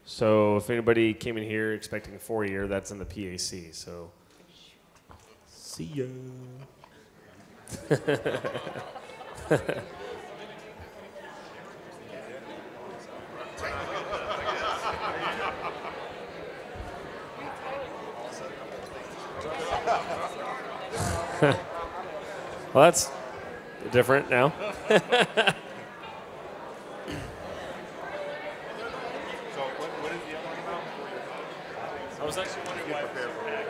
So if anybody came in here expecting a 4-year, that's in the PAC. So see ya. Well, that's different now. I was actually wondering why prepare for ag.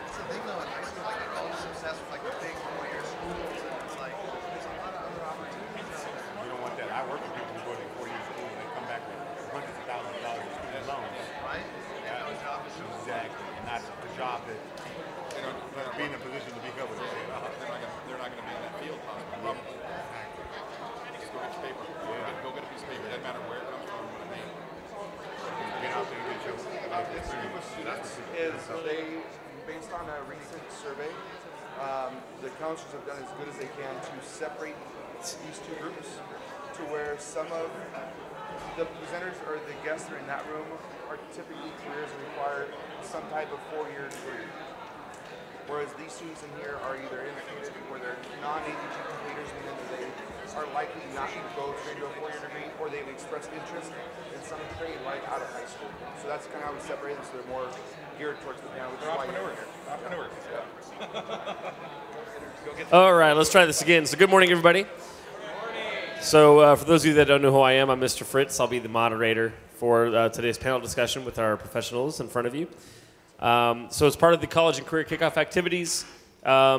It's a thing though, in high school, like they're all just obsessed with like the big 4-year schools, and it's like there's a lot of other opportunities out there. You don't want that. I work with people who go to 4-year school and they come back with hundreds of thousands of dollars in student loans. Right? And no job is Exactly, and not the job that be in a position to be held with. They're not going to be in that field, probably. Just go get your paper. Go get a piece of paper. It doesn't matter where it comes from. I mean, Get out there and get your experience. Is they, based on a recent survey, the counselors have done as good as they can to separate these two groups to where some of the presenters or the guests that are in that room are typically careers that require some type of 4-year degree. Whereas these students in here are either indicated where they're non-ADG completers, meaning that they are likely not to go straight to a 4-year degree, or they've expressed interest in some trade right out of high school. So that's kind of how we separate them, so they're more geared towards the panel, which is why you're here. entrepreneurs. All right, let's try this again. So good morning, everybody. So for those of you that don't know who I am, I'm Mr. Fritz. I'll be the moderator for today's panel discussion with our professionals in front of you. So as part of the college and career kickoff activities,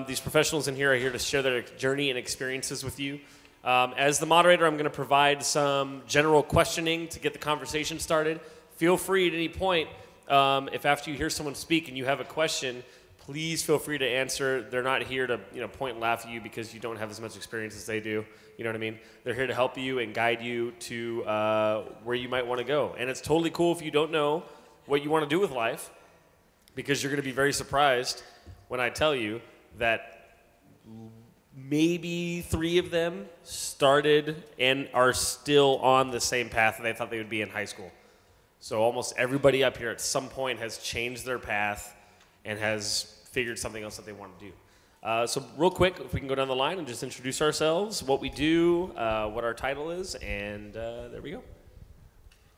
these professionals in here are here to share their journey and experiences with you. As the moderator, I'm going to provide some general questioning to get the conversation started. Feel free at any point, if after you hear someone speak and you have a question, please feel free to answer. They're not here to point and laugh at you because you don't have as much experience as they do. You know what I mean? They're here to help you and guide you to where you might want to go. And it's totally cool if you don't know what you want to do with life, because you're going to be very surprised when I tell you that maybe 3 of them started and are still on the same path that they thought they would be in high school. So almost everybody up here at some point has changed their path and has figured something else that they want to do. So real quick, if we can go down the line and just introduce ourselves, what we do, what our title is, and there we go.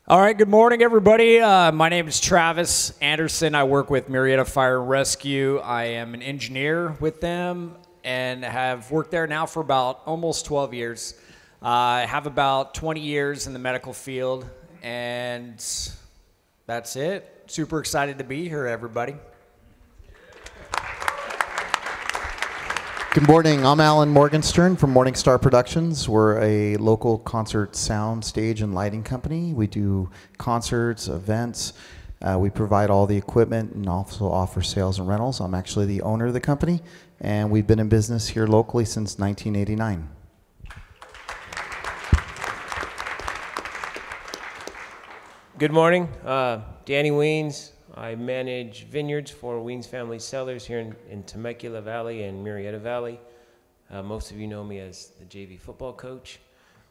All right, good morning, everybody. My name is Travis Anderson. I work with Marietta Fire and Rescue. I am an engineer with them and have worked there now for about almost 12 years. I have about 20 years in the medical field, and that's it. Super excited to be here, everybody. Good morning, I'm Alan Morgenstern from Morningstar Productions. We're a local concert sound, stage, and lighting company. We do concerts, events. We provide all the equipment and also offer sales and rentals. I'm actually the owner of the company, and we've been in business here locally since 1989. Good morning, Danny Weens. I manage vineyards for Weens Family Cellars here in Temecula Valley and Marietta Valley. Most of you know me as the JV football coach,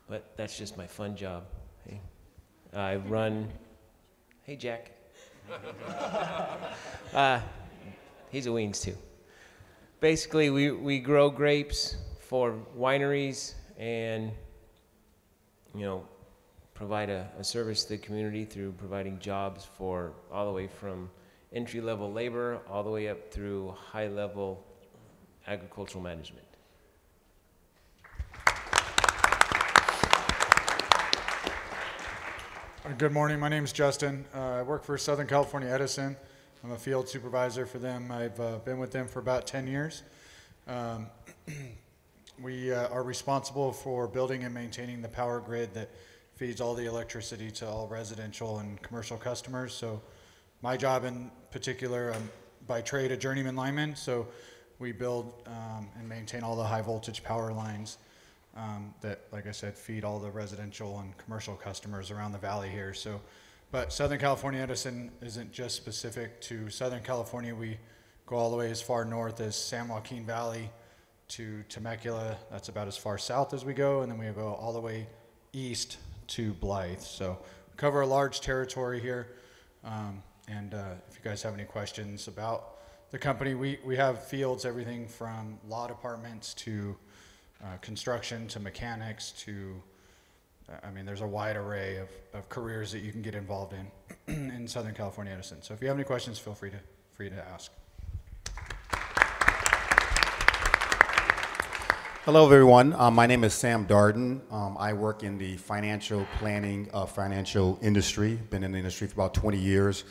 but that's just my fun job. Hey. I run, hey Jack. He's a Weens too. Basically, we grow grapes for wineries and, provide a service to the community through providing jobs for all the way from entry-level labor all the way up through high-level agricultural management. Good morning, my name is Justin. I work for Southern California Edison. I'm a field supervisor for them. I've been with them for about 10 years. We are responsible for building and maintaining the power grid that feeds all the electricity to all residential and commercial customers. So my job in particular, I'm by trade a journeyman lineman, so we build and maintain all the high voltage power lines that, like I said, feed all the residential and commercial customers around the valley here. So But Southern California Edison isn't just specific to Southern California. We go all the way as far north as San Joaquin Valley to Temecula. That's about as far south as we go, and then we go all the way east to Blythe. So we cover a large territory here. If you guys have any questions about the company, we have fields, everything from law departments to construction to mechanics to, I mean, there's a wide array of careers that you can get involved in in Southern California Edison. So if you have any questions, feel free to ask. Hello, everyone. My name is Sam Darden. I work in the financial planning, financial industry. Been in the industry for about 20 years.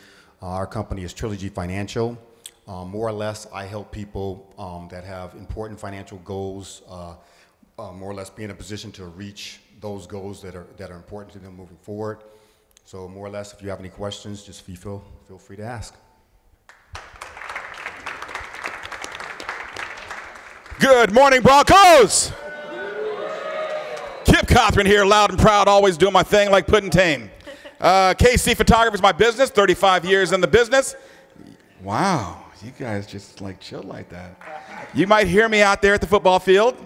Our company is Trilogy Financial. More or less, I help people that have important financial goals, more or less be in a position to reach those goals that are important to them moving forward. So more or less, if you have any questions, just feel free to ask. Good morning, Broncos! Kip Cothran here, loud and proud, always doing my thing like Puddin' Tame. KC Photography is my business, 35 years in the business. Wow, you guys just like chill like that. You might hear me out there at the football field.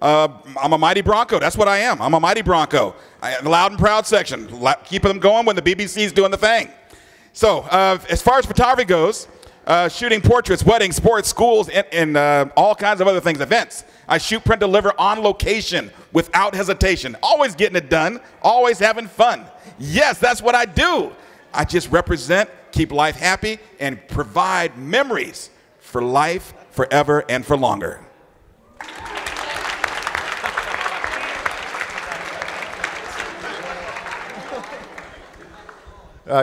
I'm a mighty Bronco, that's what I am. I'm a mighty Bronco. The loud and proud section, keeping them going when the BBC's doing the thing. So, as far as photography goes, shooting portraits, weddings, sports, schools, and all kinds of other things, events. I shoot, print, deliver on location without hesitation. Always getting it done, always having fun. Yes, that's what I do. I just represent, keep life happy, and provide memories for life, forever, and for longer.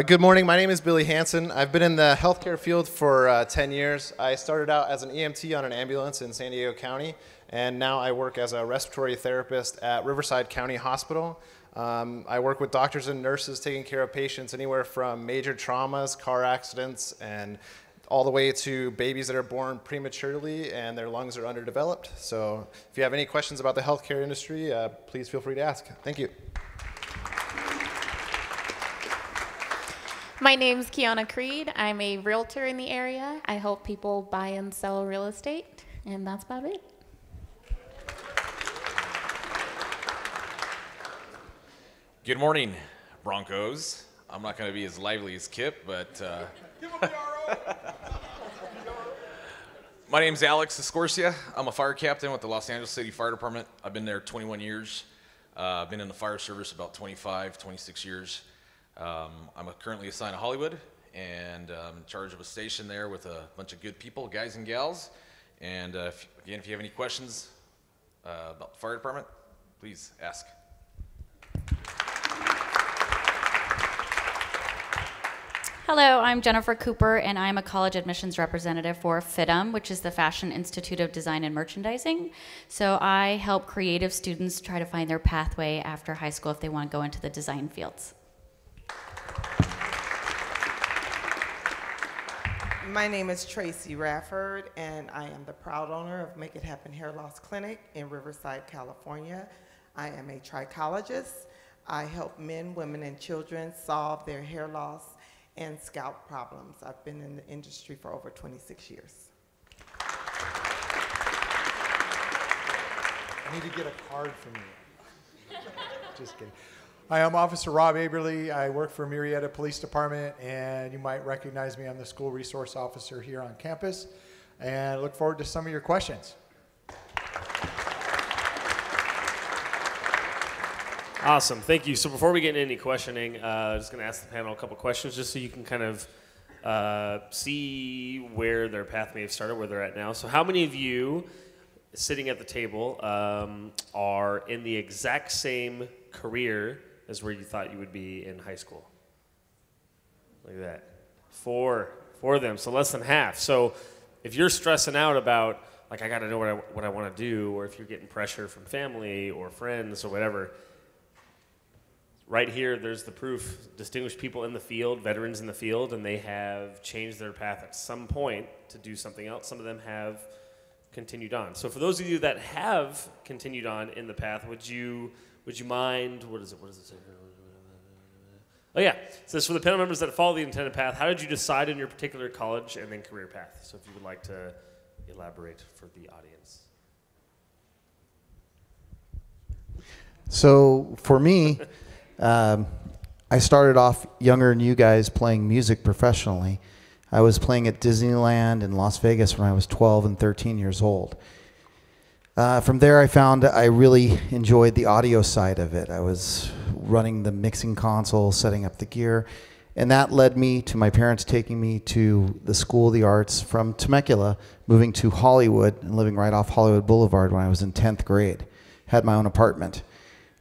Good morning. My name is Billy Hansen. I've been in the healthcare field for 10 years. I started out as an EMT on an ambulance in San Diego County, and now I work as a respiratory therapist at Riverside County Hospital. I work with doctors and nurses taking care of patients anywhere from major traumas, car accidents, and all the way to babies that are born prematurely and their lungs are underdeveloped. So if you have any questions about the healthcare industry, please feel free to ask. Thank you. My name's Kiana Creed. I'm a realtor in the area. I help people buy and sell real estate, and that's about it. Good morning, Broncos. I'm not going to be as lively as Kip, but my name's Alex Escorcia. I'm a fire captain with the Los Angeles City Fire Department. I've been there 21 years. I've been in the fire service about 25, 26 years. I'm currently assigned to Hollywood, and I'm in charge of a station there with a bunch of good people, guys and gals. And if you have any questions about the fire department, please ask. Hello, I'm Jennifer Cooper, and I'm a college admissions representative for FITM, which is the Fashion Institute of Design and Merchandising. So I help creative students try to find their pathway after high school if they want to go into the design fields. My name is Tracy Rafford, and I am the proud owner of Make It Happen Hair Loss Clinic in Riverside, California. I am a trichologist. I help men, women, and children solve their hair loss and scalp problems. I've been in the industry for over 26 years. I need to get a card from you. Just kidding. Hi, I'm Officer Rob Aberly. I work for Marietta Police Department, and you might recognize me. I'm the school resource officer here on campus, and I look forward to some of your questions. Awesome, thank you. So before we get into any questioning, I'm just going to ask the panel a couple questions just so you can kind of see where their path may have started, where they're at now. So how many of you sitting at the table are in the exact same career as where you thought you would be in high school? Look at that. Four of them, so less than half. So if you're stressing out about, like, I got to know what I want to do, or if you're getting pressure from family or friends or whatever, right here, there's the proof. Distinguished people in the field, veterans in the field, and they have changed their path at some point to do something else. Some of them have continued on. So for those of you that have continued on in the path, would you mind, what is it say? Oh yeah, so this for the panel members that follow the intended path, how did you decide in your particular college and then career path? So if you would like to elaborate for the audience. So for me, I started off younger than you guys playing music professionally. I was playing at Disneyland in Las Vegas when I was 12 and 13 years old. From there, I found I really enjoyed the audio side of it. I was running the mixing console, setting up the gear, and that led me to my parents taking me to the School of the Arts from Temecula, moving to Hollywood and living right off Hollywood Boulevard when I was in 10th grade. Had my own apartment.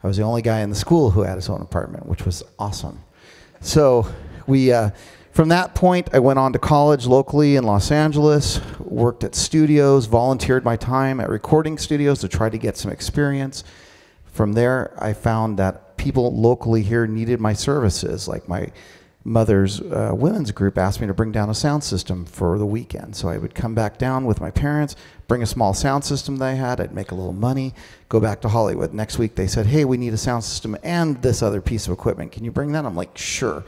I was the only guy in the school who had his own apartment, which was awesome. So from that point, I went on to college locally in Los Angeles, worked at studios, volunteered my time at recording studios to try to get some experience. From there, I found that people locally here needed my services. Like my mother's women's group asked me to bring down a sound system for the weekend. So I would come back down with my parents, bring a small sound system that I had, I'd make a little money, go back to Hollywood. Next week they said, hey, we need a sound system and this other piece of equipment. Can you bring that? I'm like, sure.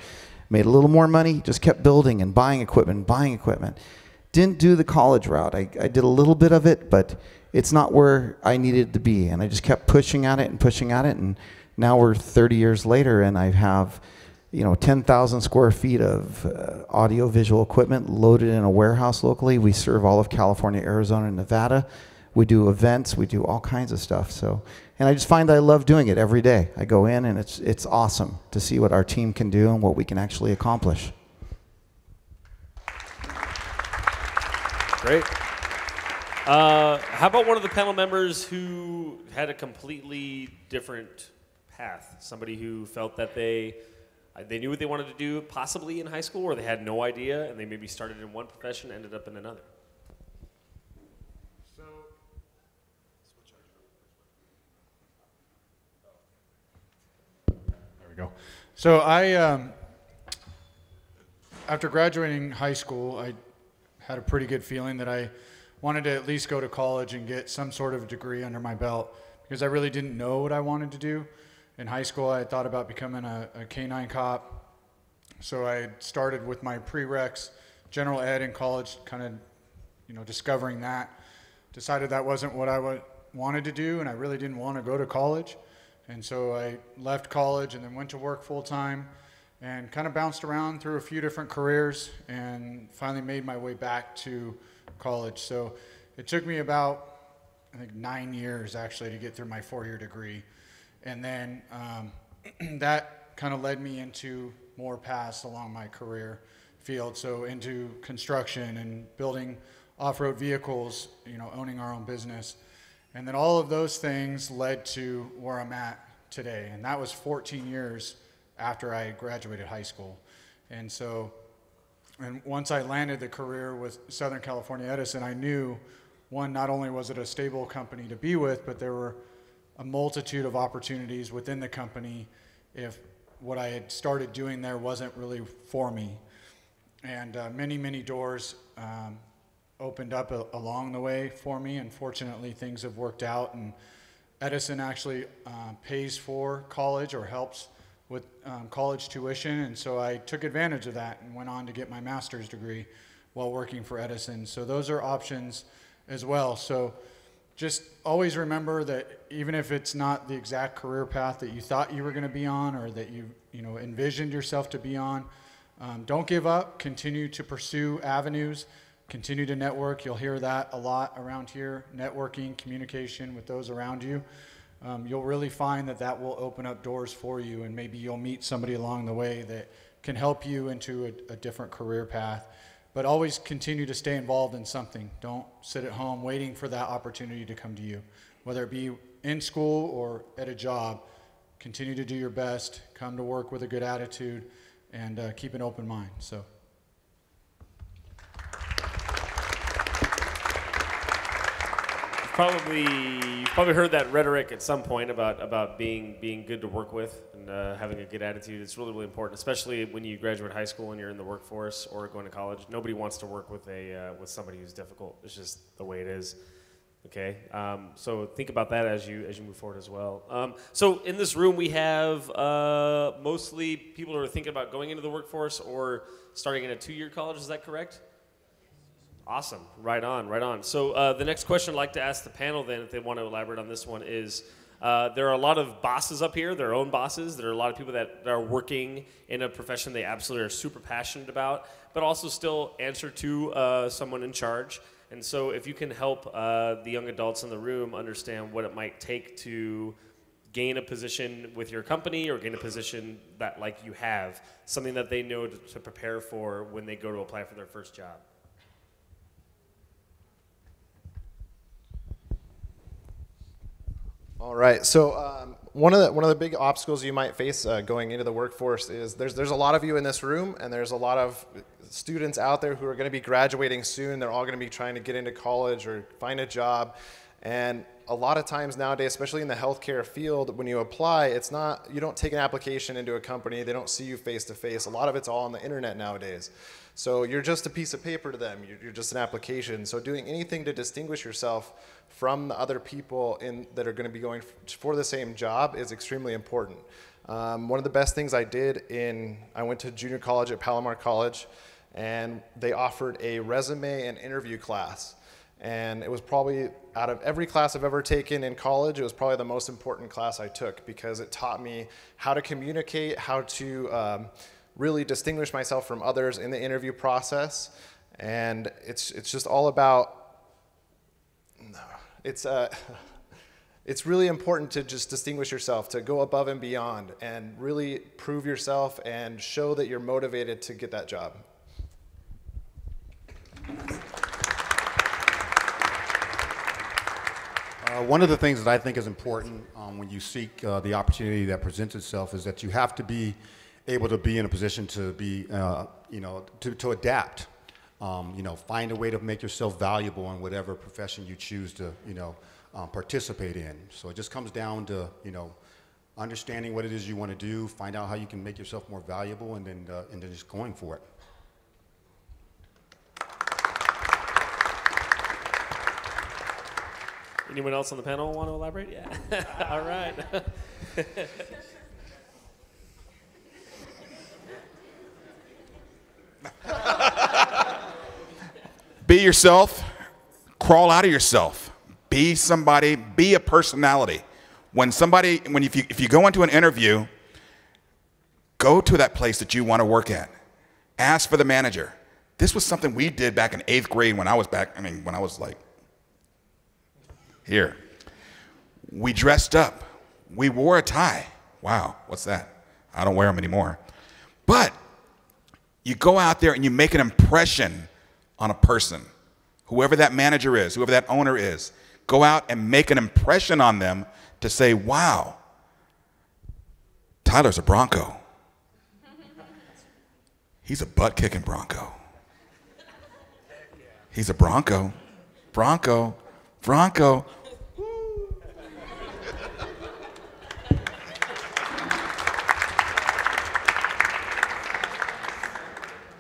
Made a little more money, just kept building and buying equipment. Didn't do the college route. I did a little bit of it, but it's not where I needed to be. And I just kept pushing at it. And now we're 30 years later, and I have 10,000 square feet of audio-visual equipment loaded in a warehouse locally. We serve all of California, Arizona, and Nevada. We do events. We do all kinds of stuff. And I just find that I love doing it every day. I go in, and it's awesome to see what our team can do and what we can actually accomplish. Great. How about one of the panel members who had a completely different path? Somebody who felt that they knew what they wanted to do possibly in high school, or they had no idea, and they maybe started in one profession, ended up in another. There we go. So after graduating high school, I had a pretty good feeling that I wanted to at least go to college and get some sort of degree under my belt, because I really didn't know what I wanted to do. In high school, I thought about becoming a K-9 cop. So I started with my prereqs, general ed in college, kind of, discovering that. Decided that wasn't what I wanted to do, and I really didn't want to go to college. And so I left college and then went to work full-time and kind of bounced around through a few different careers and finally made my way back to college. So it took me about, I think, 9 years actually to get through my 4-year degree. And then that kind of led me into more paths along my career field. So into construction and building off-road vehicles, owning our own business. And then all of those things led to where I'm at today. And that was 14 years after I graduated high school. And so, and once I landed the career with Southern California Edison, I knew, one, not only was it a stable company to be with, but there were a multitude of opportunities within the company if what I had started doing there wasn't really for me. And many, many doors opened up along the way for me, and fortunately things have worked out. And Edison actually pays for college or helps with college tuition, and so I took advantage of that and went on to get my master's degree while working for Edison. So those are options as well. So just always remember that even if it's not the exact career path that you thought you were going to be on or that you envisioned yourself to be on, don't give up. Continue to pursue avenues. Continue to network. You'll hear that a lot around here. Networking, communication with those around you. You'll really find that will open up doors for you, and maybe you'll meet somebody along the way that can help you into a different career path. But always continue to stay involved in something. Don't sit at home waiting for that opportunity to come to you. Whether it be in school or at a job, continue to do your best, come to work with a good attitude, and keep an open mind. So. You've probably heard that rhetoric at some point about being good to work with and having a good attitude. It's really, really important, especially when you graduate high school and you're in the workforce or going to college. Nobody wants to work with somebody who's difficult. It's just the way it is. Okay, so think about that as you move forward as well. So in this room we have mostly people who are thinking about going into the workforce or starting in a 2-year college. Is that correct? Awesome. Right on. Right on. So the next question I'd like to ask the panel then, if they want to elaborate on this one, is there are a lot of bosses up here, their own bosses. There are a lot of people that are working in a profession they absolutely are super passionate about, but also still answer to someone in charge. And so if you can help the young adults in the room understand what it might take to gain a position with your company or gain a position that like you have, something that they know to prepare for when they go to apply for their first job. All right. So one of the big obstacles you might face going into the workforce is there's a lot of you in this room, and there's a lot of students out there who are going to be graduating soon. They're all going to be trying to get into college or find a job, and a lot of times nowadays, especially in the healthcare field, when you apply, you don't take an application into a company. They don't see you face to face. A lot of it's all on the internet nowadays. So you're just a piece of paper to them. You're just an application. So doing anything to distinguish yourself from the other people that are going to be going for the same job is extremely important. One of the best things I did I went to junior college at Palomar College, and they offered a resume and interview class. And it was probably, out of every class I've ever taken in college, it was probably the most important class I took because it taught me how to communicate, how to really distinguish myself from others in the interview process. And it's just all about, it's really important to just distinguish yourself, to go above and beyond and really prove yourself and show that you're motivated to get that job. One of the things that I think is important when you seek the opportunity that presents itself is that you have to be able to be in a position to be, to adapt. Find a way to make yourself valuable in whatever profession you choose to, participate in. So it just comes down to, understanding what it is you want to do, find out how you can make yourself more valuable, and then just going for it. Anyone else on the panel want to elaborate? Yeah. All right. Be yourself. Crawl out of yourself. Be somebody. Be a personality. If you go into an interview, go to that place that you want to work at. Ask for the manager. This was something we did back in 8th grade when I was like here. We dressed up. We wore a tie. Wow, what's that? I don't wear them anymore. But you go out there and you make an impression on a person, whoever that manager is, whoever that owner is. Go out and make an impression on them to say, wow, Tyler's a Bronco. He's a butt-kicking Bronco. He's a Bronco. Bronco. Bronco.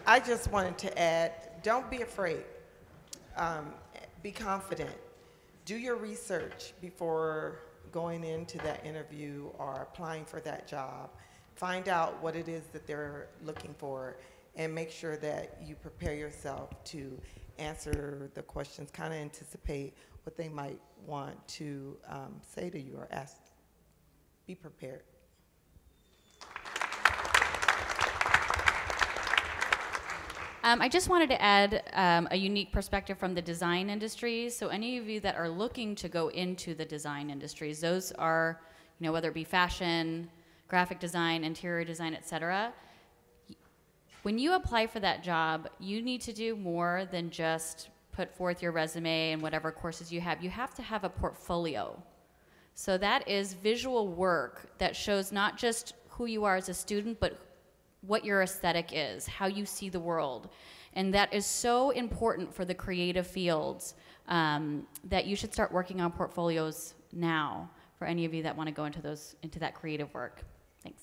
I just wanted to add, don't be afraid. Be confident. Do your research before going into that interview or applying for that job. Find out what it is that they're looking for and make sure that you prepare yourself to answer the questions, kind of anticipate what they might want to say to you or ask. Be prepared. I just wanted to add a unique perspective from the design industries. So any of you that are looking to go into the design industries, those are, whether it be fashion, graphic design, interior design, etc. When you apply for that job, you need to do more than just put forth your resume and whatever courses you have. You have to have a portfolio. So that is visual work that shows not just who you are as a student, but what your aesthetic is, how you see the world. And that is so important for the creative fields that you should start working on portfolios now for any of you that want to go into that creative work. Thanks.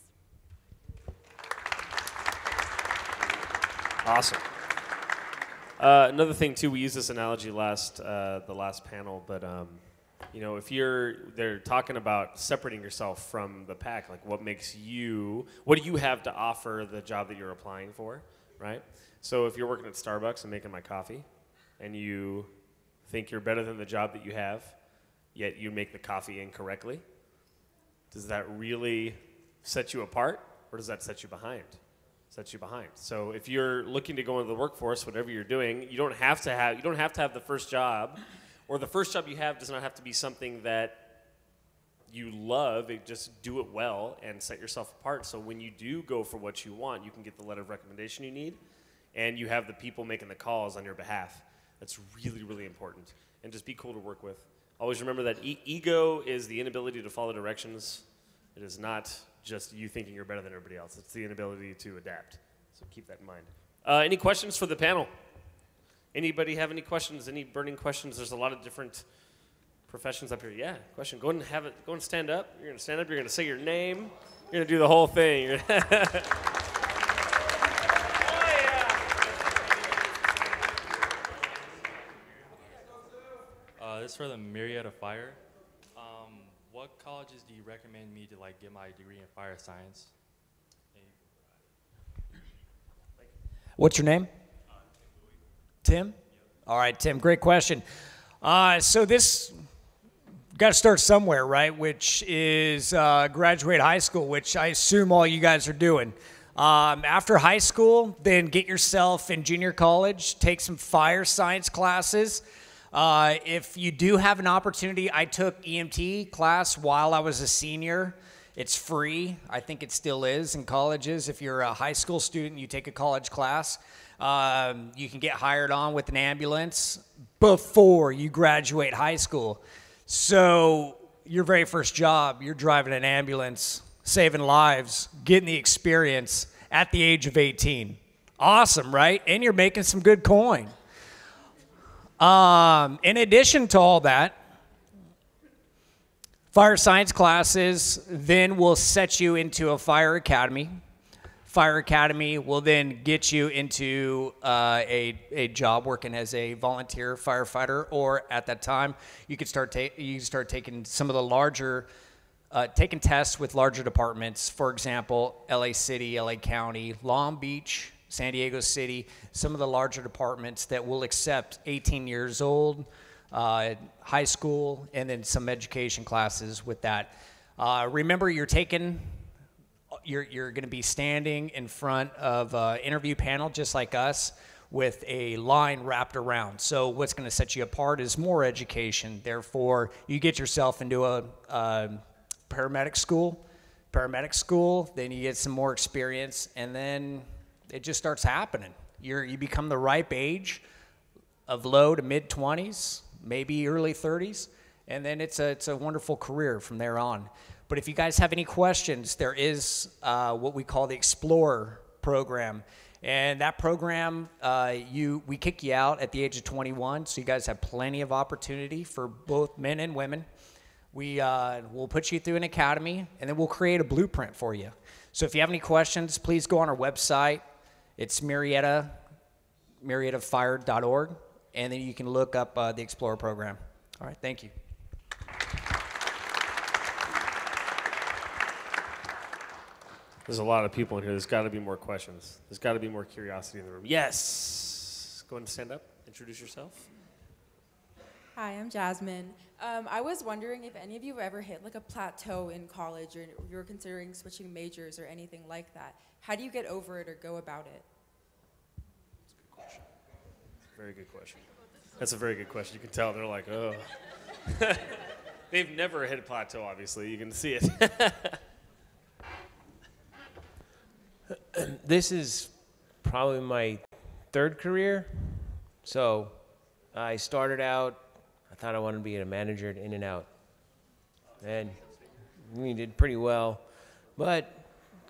Awesome. Another thing too, we used this analogy the last panel, but you know, if they're talking about separating yourself from the pack, like what do you have to offer the job that you're applying for, right? So if you're working at Starbucks and making my coffee, and you think you're better than the job that you have, yet you make the coffee incorrectly, does that really set you apart, or does that set you behind? So if you're looking to go into the workforce, whatever you're doing, you don't have to have the first job, or the first job you have does not have to be something that you love. Just do it well and set yourself apart. So when you do go for what you want, you can get the letter of recommendation you need, and you have the people making the calls on your behalf. That's really, really important. And just be cool to work with. Always remember that ego is the inability to follow directions. It is not just you thinking you're better than everybody else. It's the inability to adapt. So keep that in mind. Any questions for the panel? Anybody have any questions? Any burning questions? There's a lot of different professions up here. Yeah, question. Go ahead and go and stand up. You're going to stand up. You're going to say your name. You're going to do the whole thing. This is for the Marietta Fire. What colleges do you recommend me to get my degree in fire science? What's your name? Tim? All right, Tim, great question. So this, got to start somewhere, right? Which is graduate high school, which I assume all you guys are doing. After high school, then get yourself in junior college, take some fire science classes. If you do have an opportunity, I took EMT class while I was a senior. It's free. I think it still is in colleges. If you're a high school student, you take a college class. You can get hired on with an ambulance before you graduate high school. So your very first job, you're driving an ambulance, saving lives, getting the experience at the age of 18. Awesome, right? And you're making some good coin. In addition to all that, fire science classes then will set you into a fire academy. Fire academy will then get you into a job working as a volunteer firefighter, or at that time you could start taking some of the larger taking tests with larger departments. For example, LA City, LA County, Long Beach, San Diego City, some of the larger departments that will accept 18 years old, high school, and then some education classes with that. Remember, you're going to be standing in front of an interview panel just like us with a line wrapped around. So what's going to set you apart is more education. Therefore, you get yourself into a paramedic school, then you get some more experience, and then it just starts happening. You become the ripe age of low to mid 20s, maybe early 30s, and then it's a wonderful career from there on. But if you guys have any questions, there is what we call the Explorer program, and that program we kick you out at the age of 21, so you guys have plenty of opportunity for both men and women. We'll put you through an academy, and then we'll create a blueprint for you. So if you have any questions, please go on our website. It's MariettaFire.org, and then you can look up the Explorer program. All right, thank you. There's a lot of people in here. There's got to be more questions. There's got to be more curiosity in the room. Yes. Go ahead and stand up. Introduce yourself. Hi, I'm Jasmine. I was wondering if any of you have ever hit a plateau in college, or you were considering switching majors or anything like that. How do you get over it or go about it? That's a good question. Very good question. That's a very good question. You can tell they're like, oh. They've never hit a plateau, obviously. You can see it. This is probably my third career. So I started out, I thought I wanted to be a manager at In-N-Out. And we did pretty well. But,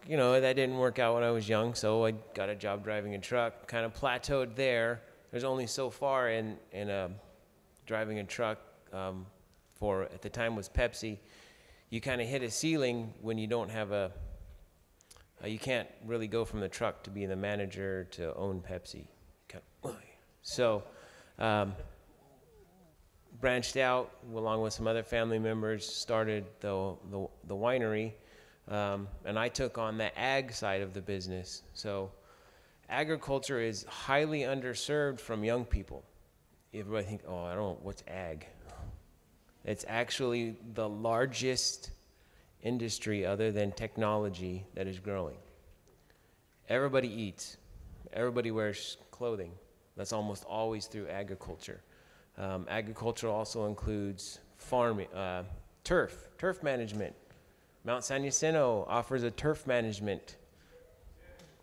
that didn't work out when I was young, so I got a job driving a truck, kind of plateaued there. There's only so far in driving a truck for, at the time was Pepsi. You kind of hit a ceiling when you don't have you can't really go from the truck to being the manager to own Pepsi. So branched out along with some other family members, started the winery, and I took on the ag side of the business. So agriculture is highly underserved from young people. Everybody think, oh, I don't know, what's ag? It's actually the largest industry other than technology that is growing. Everybody eats. Everybody wears clothing. That's almost always through agriculture. Agriculture also includes farming, turf management. Mount San Jacinto offers a turf management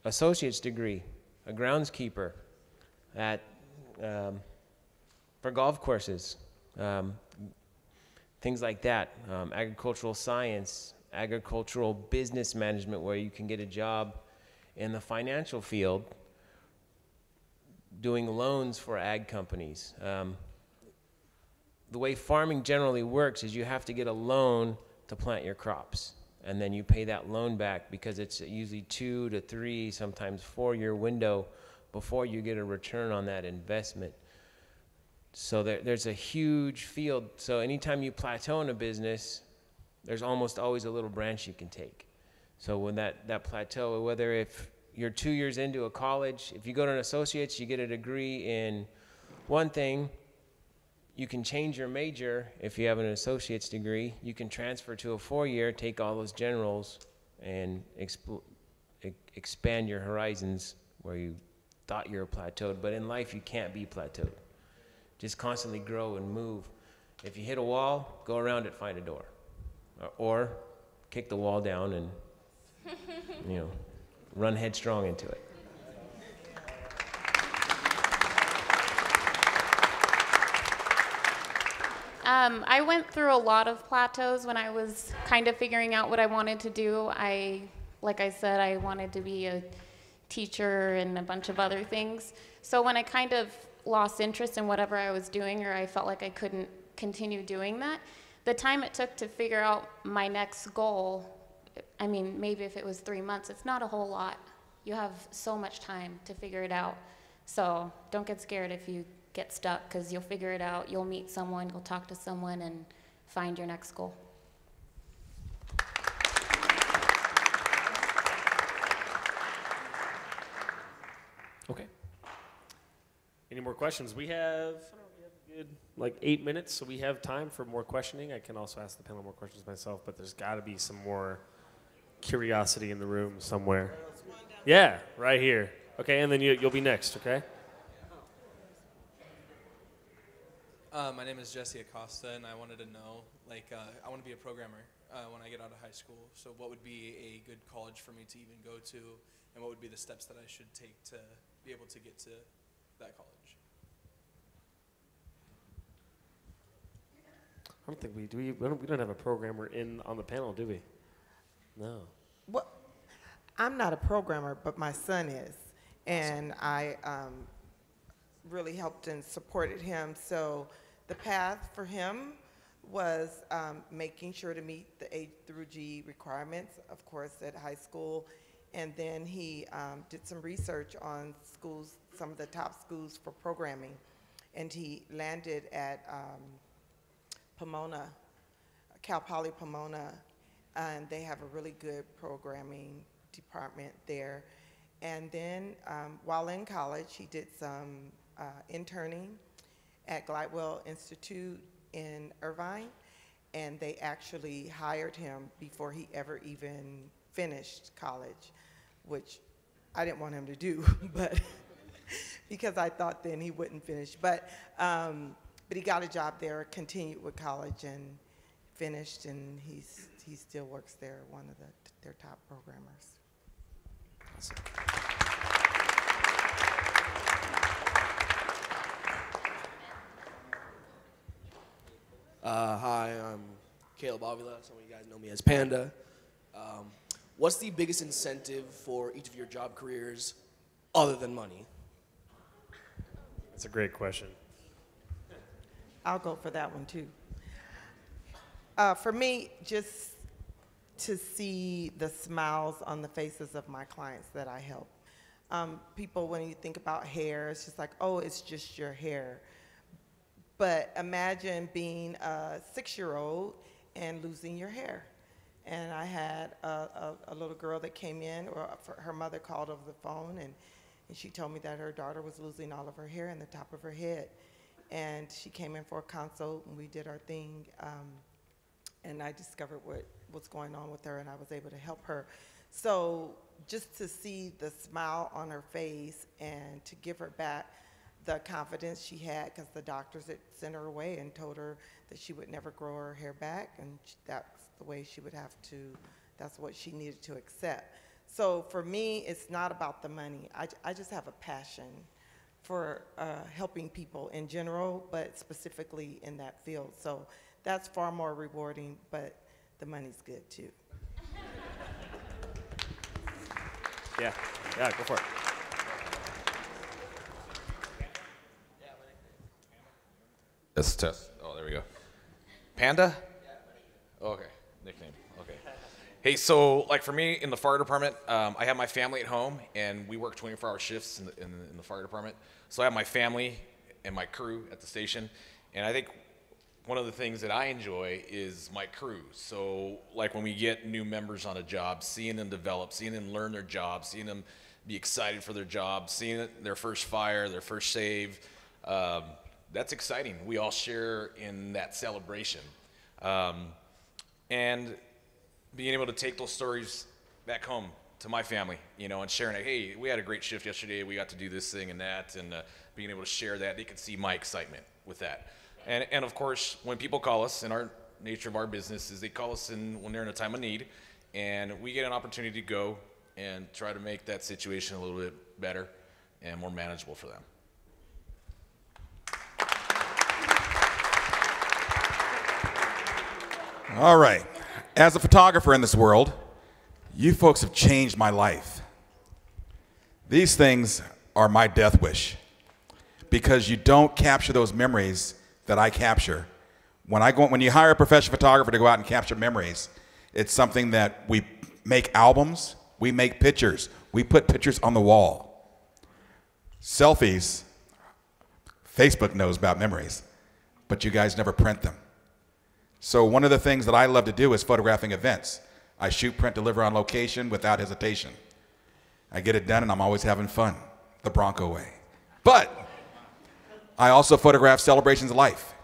associate's degree, a groundskeeper for golf courses, things like that. Agricultural science, agricultural business management, where you can get a job in the financial field doing loans for ag companies. The way farming generally works is you have to get a loan to plant your crops, and then you pay that loan back because it's usually 2 to 3, sometimes 4-year window before you get a return on that investment. So there's a huge field. So anytime you plateau in a business, there's almost always a little branch you can take. So when that plateau, whether if you're 2 years into a college, if you go to an associate's, you get a degree in one thing, you can change your major if you have an associate's degree. You can transfer to a 4-year, take all those generals, and expand your horizons where you thought you were plateaued. But in life, you can't be plateaued. Just constantly grow and move. If you hit a wall, go around it, find a door. Or kick the wall down and, run headstrong into it. I went through a lot of plateaus when I was kind of figuring out what I wanted to do. Like I said, I wanted to be a teacher and a bunch of other things. So when I kind of lost interest in whatever I was doing, or I felt like I couldn't continue doing that, the time it took to figure out my next goal, I mean, maybe if it was 3 months, it's not a whole lot. You have so much time to figure it out. So don't get scared if you get stuck, because you'll figure it out. You'll meet someone, you'll talk to someone, and find your next goal. Okay. Any more questions? We have a good 8 minutes, so we have time for more questioning. I can also ask the panel more questions myself, but there's got to be some more curiosity in the room somewhere. Yeah, right here. Okay, and then you'll be next, okay? My name is Jesse Acosta, and I wanted to know, I want to be a programmer when I get out of high school. So what would be a good college for me to even go to, and what would be the steps that I should take to be able to get to that college? I don't think we do. We don't have a programmer on the panel, do we? No. Well, I'm not a programmer, but my son is, and I really helped and supported him. So the path for him was making sure to meet the A through G requirements, of course, at high school. And then he did some research on schools, some of the top schools for programming. And he landed at Pomona, Cal Poly Pomona, and they have a really good programming department there. And then while in college, he did some interning at Glidewell Institute in Irvine, and they actually hired him before he ever even finished college, which I didn't want him to do, but because I thought then he wouldn't finish. But he got a job there, continued with college, and finished, and he still works there, one of their top programmers. Awesome. Hi, I'm Caleb Avila. Some of you guys know me as Panda. What's the biggest incentive for each of your job careers other than money? That's a great question. I'll go for that one too. For me, just to see the smiles on the faces of my clients that I help. People, when you think about hair, it's just like, oh, it's just your hair. But imagine being a 6-year-old and losing your hair. And I had a little girl that came in, or her mother called over the phone, and she told me that her daughter was losing all of her hair in the top of her head. And she came in for a consult, and we did our thing, and I discovered what was going on with her, and I was able to help her. So just to see the smile on her face and to give her back the confidence she had, because the doctors had sent her away and told her that she would never grow her hair back, and that's the way she would have to, that's what she needed to accept. So for me, it's not about the money. I just have a passion for helping people in general, but specifically in that field. So that's far more rewarding, but the money's good too. Yeah, go for it. Test. Oh, there we go. Panda? Okay, nickname. Okay. Hey, so like for me in the fire department, I have my family at home, and we work 24-hour shifts in the fire department. So I have my family and my crew at the station, and I think one of the things that I enjoy is my crew. So like when we get new members on a job, seeing them develop, seeing them learn their job, seeing them be excited for their job, seeing their first fire, their first save, that's exciting. We all share in that celebration. And being able to take those stories back home to my family, you know, and sharing it, hey, we had a great shift yesterday, we got to do this thing and that, and being able to share that, they could see my excitement with that. And of course, when people call us, and our nature of our business is they call us in when they're in a time of need, and we get an opportunity to go and try to make that situation a little bit better and more manageable for them. All right. As a photographer in this world, you folks have changed my life. These things are my death wish, because you don't capture those memories that I capture. When you hire a professional photographer to go out and capture memories, it's something that we make albums, we make pictures, we put pictures on the wall. Selfies, Facebook knows about memories, but you guys never print them. So one of the things that I love to do is photographing events. I shoot, print, deliver on location without hesitation. I get it done, and I'm always having fun, the Bronco way. But I also photograph celebrations of life.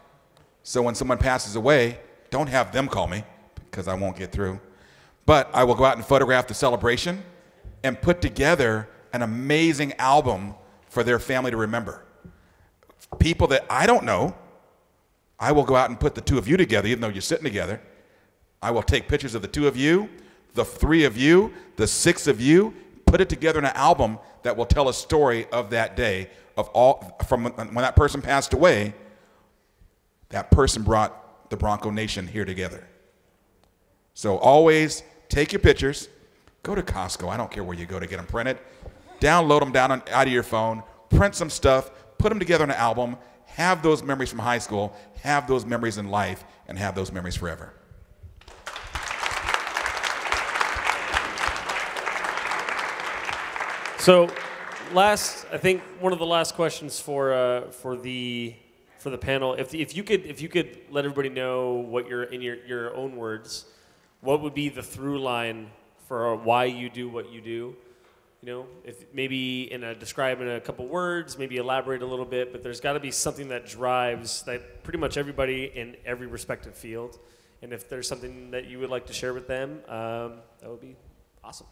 So when someone passes away, don't have them call me, because I won't get through. But I will go out and photograph the celebration and put together an amazing album for their family to remember. People that I don't know, I will go out and put the two of you together, even though you're sitting together. I will take pictures of the two of you, the three of you, the six of you, put it together in an album that will tell a story of that day, of all, from when that person passed away, that person brought the Bronco Nation here together. So always take your pictures, go to Costco, I don't care where you go to get them printed, download them out of your phone, print some stuff, put them together in an album, have those memories from high school, have those memories in life, and have those memories forever. So, I think one of the last questions for the panel, if you could let everybody know what in your own words, what would be the through line for why you do what you do? You know, if maybe describe in a couple words, maybe elaborate a little bit, but there's got to be something that drives that pretty much everybody in every respective field. And if there's something that you would like to share with them, that would be awesome.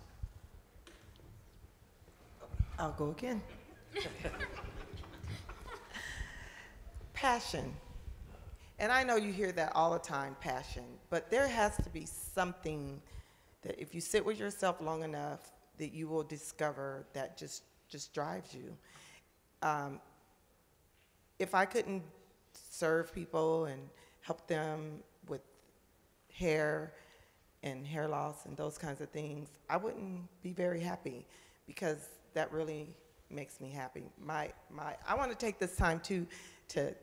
I'll go again. Passion. And I know you hear that all the time, passion, but there has to be something that if you sit with yourself long enough, that you will discover that just drives you. If I couldn't serve people and help them with hair and hair loss and those kinds of things, I wouldn't be very happy, because that really makes me happy. I want to take this time to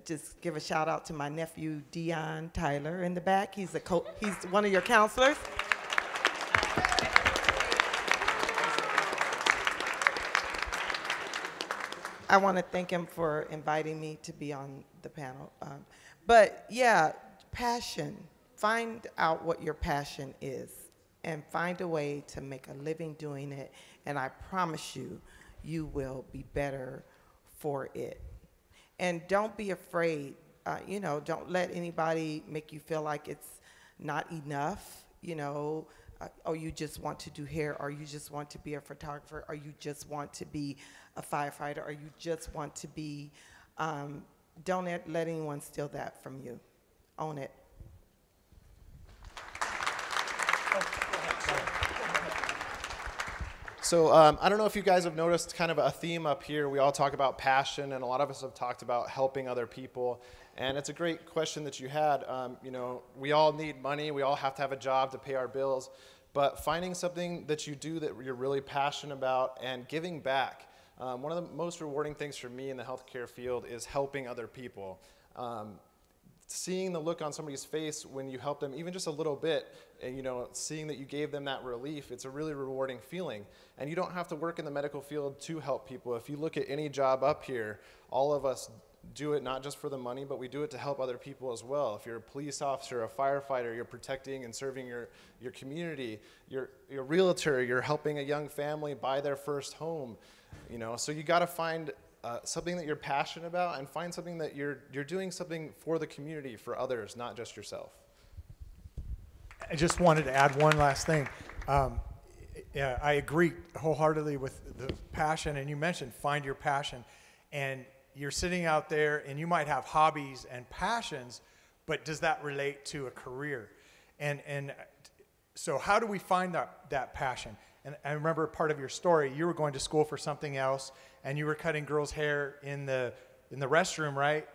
just give a shout out to my nephew Dion Tyler in the back. He's one of your counselors. I want to thank him for inviting me to be on the panel. But yeah, passion. Find out what your passion is and find a way to make a living doing it. And I promise you, you will be better for it. And don't be afraid. You know, don't let anybody make you feel like it's not enough. You know, or you just want to do hair, or you just want to be a photographer, or you just want to be a firefighter, or you just want to be, don't let anyone steal that from you. Own it. So I don't know if you guys have noticed kind of a theme up here. We all talk about passion, and a lot of us have talked about helping other people. And it's a great question that you had. You know, we all need money. We all have to have a job to pay our bills. But finding something that you do that you're really passionate about and giving back. One of the most rewarding things for me in the healthcare field is helping other people. Seeing the look on somebody's face when you help them, even just a little bit, and you know, seeing that you gave them that relief, it's a really rewarding feeling. And you don't have to work in the medical field to help people. If you look at any job up here, all of us do it not just for the money, but we do it to help other people as well. If you're a police officer, a firefighter, you're protecting and serving your community. You're a realtor, you're helping a young family buy their first home. You know, so you got to find something that you're passionate about, and find something that you're doing something for the community, for others, not just yourself. I just wanted to add one last thing. Yeah, I agree wholeheartedly with the passion, and you mentioned find your passion. And you're sitting out there, and you might have hobbies and passions, but does that relate to a career? And so how do we find that passion? And I remember part of your story, you were going to school for something else, and you were cutting girls' hair in the restroom, right?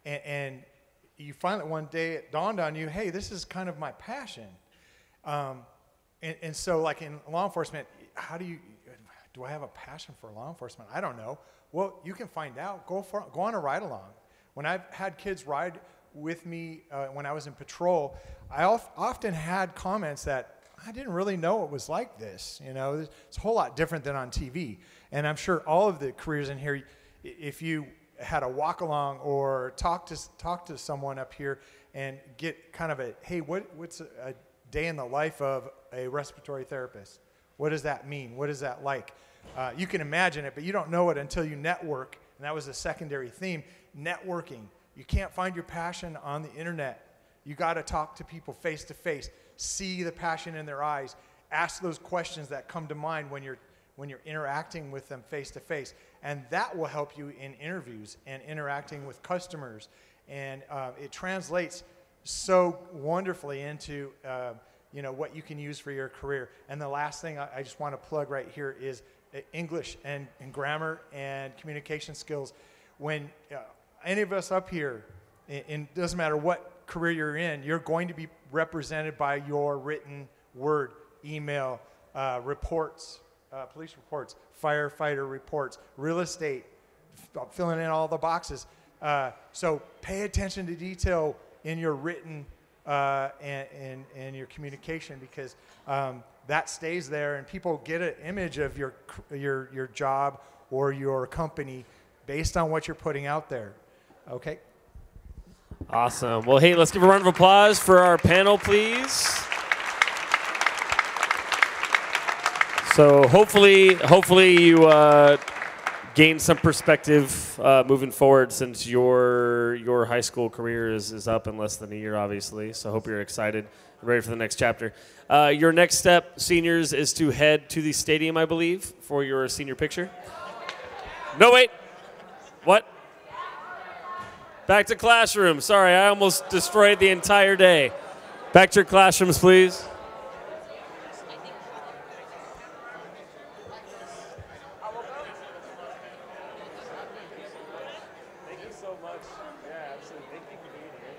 And you finally, one day, it dawned on you, hey, this is kind of my passion. And so, like in law enforcement, do I have a passion for law enforcement? I don't know. Well, you can find out. Go on a ride-along. When I've had kids ride with me when I was in patrol, I often had comments that, I didn't really know it was like this. You know, it's a whole lot different than on TV. And I'm sure all of the careers in here, if you had a walk along or talk to someone up here and get kind of hey, what's a day in the life of a respiratory therapist? What does that mean? What is that like? You can imagine it, but you don't know it until you network. And that was a secondary theme, networking. You can't find your passion on the internet. You got to talk to people face to face. See the passion in their eyes. Ask those questions that come to mind when you're interacting with them face to face, and that will help you in interviews and interacting with customers. And it translates so wonderfully into you know, what you can use for your career. And the last thing I just want to plug right here is English and grammar and communication skills. When any of us up here, it doesn't matter what career you're in, you're going to be represented by your written word, email, reports, police reports, firefighter reports, real estate, filling in all the boxes. So pay attention to detail in your written and your communication, because that stays there, and people get an image of your job or your company based on what you're putting out there. Okay. Awesome. Well, hey, let's give a round of applause for our panel, please. So hopefully you gain some perspective moving forward, since your high school career is up in less than a year, obviously. So I hope you're excited and ready for the next chapter. Your next step, seniors, is to head to the stadium, I believe, for your senior picture. No, wait. What? Back to classroom. Sorry, I almost destroyed the entire day. Back to your classrooms, please. Thank you so much. Yeah, absolutely. Thank you for being here.